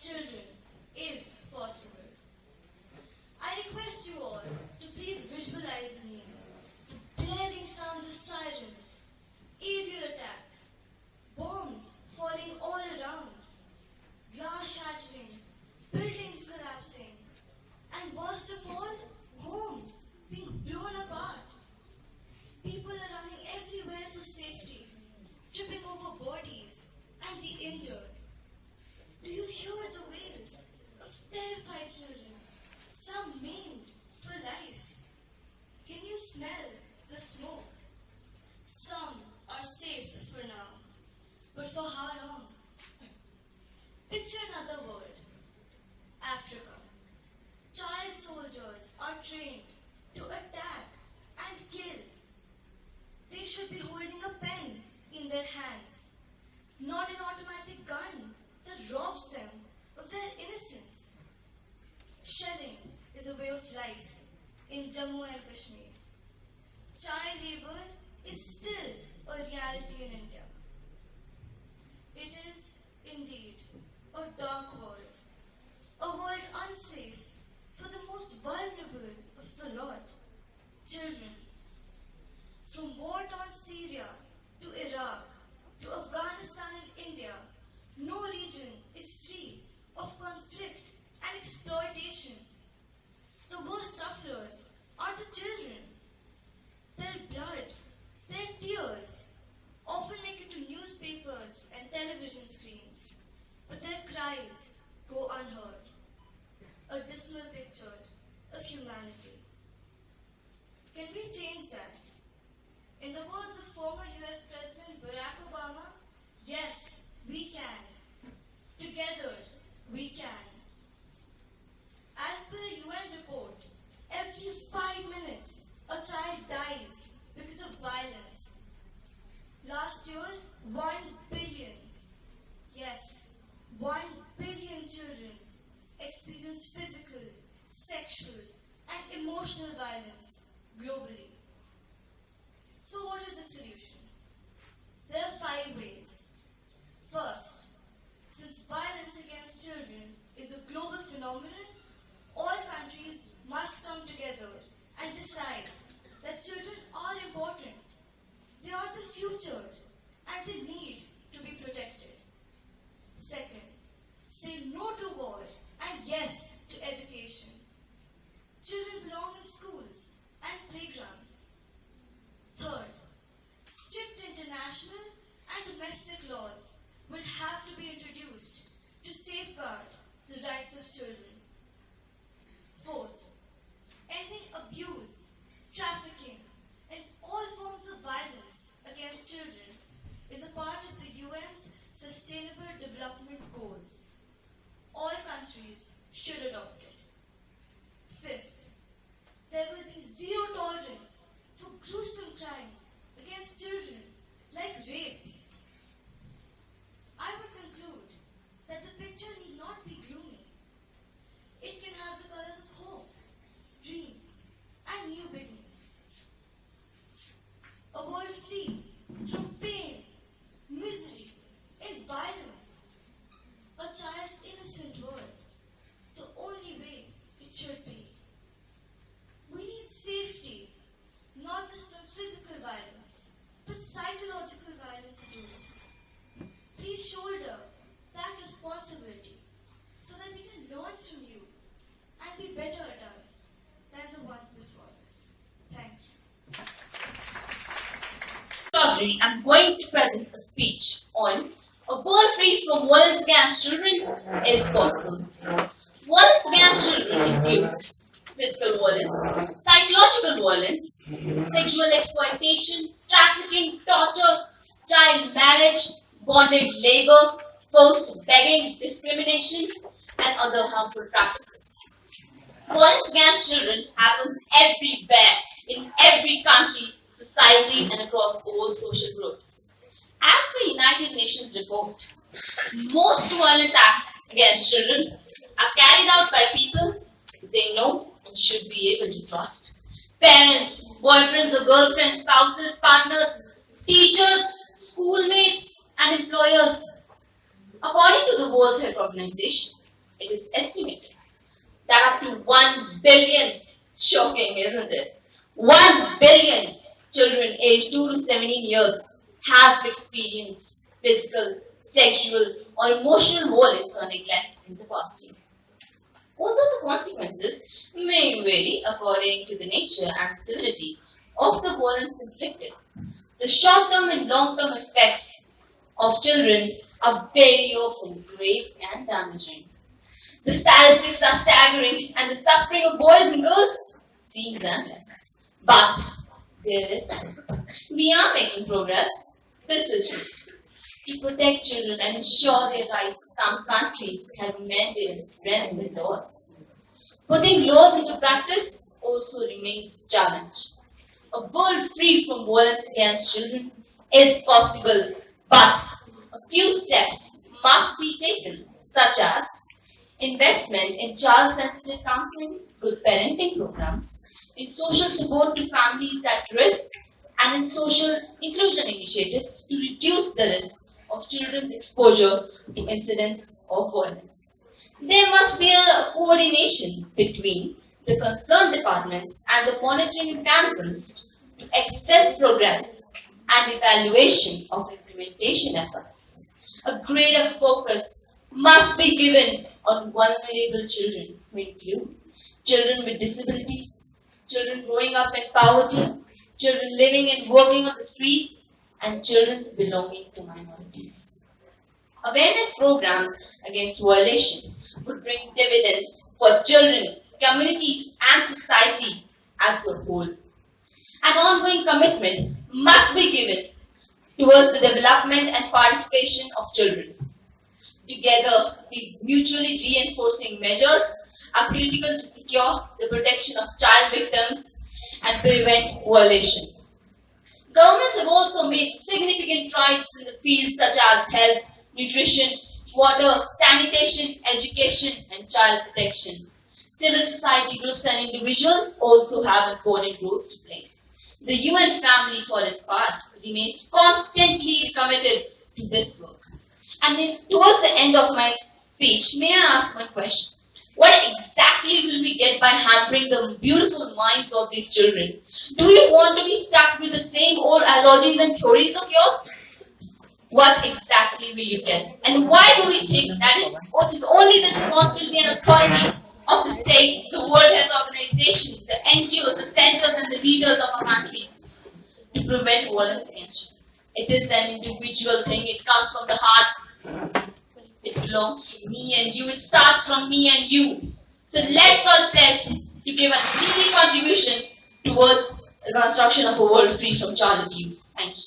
children is possible. I request you all to please visualize with me the blaring sounds of sirens, aerial attacks, bombs falling all around, glass shattering, buildings collapsing, and worst of all, homes being blown apart. People are running everywhere for safety, tripping over bodies and the injured. Do you hear the wails of terrified children, some maimed for life? Can you smell the smoke? Some are safe for now, but for how long? Picture another world, Africa. Child soldiers are trained to attack and kill. They should be holding a pen in their hands, not an automatic gun that robs them of their innocence. Shelling is a way of life in Jammu and Kashmir. Child labor is still a reality in India. It is indeed a dark world, a world unsafe for the most vulnerable of the lot, children. From war-torn Syria to Iraq to Afghanistan and India, no region is free of conflict and exploitation. The worst sufferers are the children. Their blood, their tears often make it to newspapers and television screens, but their cries go unheard. A dismal picture of humanity. Can we change that? In the words of former US President Barack Obama, yes, we can. Together, we can. As per a UN report, every 5 minutes, a child dies because of violence. Last year, 1 billion, yes, 1 billion children experienced physical, sexual, and emotional violence globally. So what is the solution? There are 5 ways. First, since violence against children is a global phenomenon, all countries must come together and decide that children are important. They are the future and they need to be protected. Second, say no to war and yes to education. Children belong in schools and playgrounds. Third, strict international and domestic laws will have to be introduced to safeguard the rights of children. Fourth, ending abuse, trafficking, and all forms of violence against children is a part of the UN's Sustainable Development Goals. All countries should adopt it. Fifth, there will be zero tolerance for gruesome crimes against children like rapes. I would conclude that the picture need not be gloomy. It can have the colors of hope, dreams, and new beginnings. A world free from pain, misery, and violence. A child's innocent world, the only way it should be. We need safety, not just from physical violence, but psychological violence too. Please shoulder that responsibility so that we can learn from you and be better adults than the ones before us. Thank you. Chaudhary, I'm going to present a speech on a world free from violence against children is possible. Violence against children includes physical violence, psychological violence, sexual exploitation, trafficking, torture, child marriage, bonded labor, forced begging, discrimination, and other harmful practices. Violence against children happens everywhere, in every country, society, and across all social groups. As per United Nations report, most violent acts against children are carried out by people they know and should be able to trust. Parents, boyfriends or girlfriends, spouses, partners, teachers, schoolmates, and employers. According to the World Health Organization, It is estimated that up to 1 billion, shocking, isn't it? 1 billion children aged 2 to 17 years have experienced physical, sexual, or emotional violence or neglect in the past year. Although the consequences may vary according to the nature and severity of the violence inflicted, the short-term and long-term effects of children are very often grave and damaging. The statistics are staggering, and the suffering of boys and girls seems endless. But there is hope. We are making progress. This is true. To protect children and ensure their rights, some countries have amended and strengthened laws. Putting laws into practice also remains a challenge. A world free from violence against children is possible, but a few steps must be taken, such as investment in child-sensitive counseling, good parenting programs, in social support to families at risk, and in social inclusion initiatives to reduce the risk of children's exposure to incidents of violence. There must be a coordination between the concerned departments and the monitoring mechanisms to assess progress and evaluation of implementation efforts. A greater focus must be given on vulnerable children, who include children with disabilities, children growing up in poverty, children living and working on the streets, and children belonging to minorities. Awareness programs against violation would bring dividends for children, communities, and society as a whole. An ongoing commitment must be given towards the development and participation of children. Together, these mutually reinforcing measures are critical to secure the protection of child victims and prevent violation. Governments have also made significant strides in the fields such as health, nutrition, water, sanitation, education, and child protection. Civil society groups and individuals also have important roles to play. The UN family, for its part, remains constantly committed to this work. And towards the end of my speech, may I ask one question? What exactly will we get by hampering the beautiful minds of these children? Do you want to be stuck with the same old ideologies and theories of yours? What exactly will you get? And why do we think that is what is only the responsibility and authority of the states, the World Health Organization, the NGOs, the centers, and the leaders of our countries to prevent violence against children? It is an individual thing. It comes from the heart. It belongs to me and you. It starts from me and you. So let's all pledge to give a needy contribution towards the construction of a world free from child abuse. Thank you.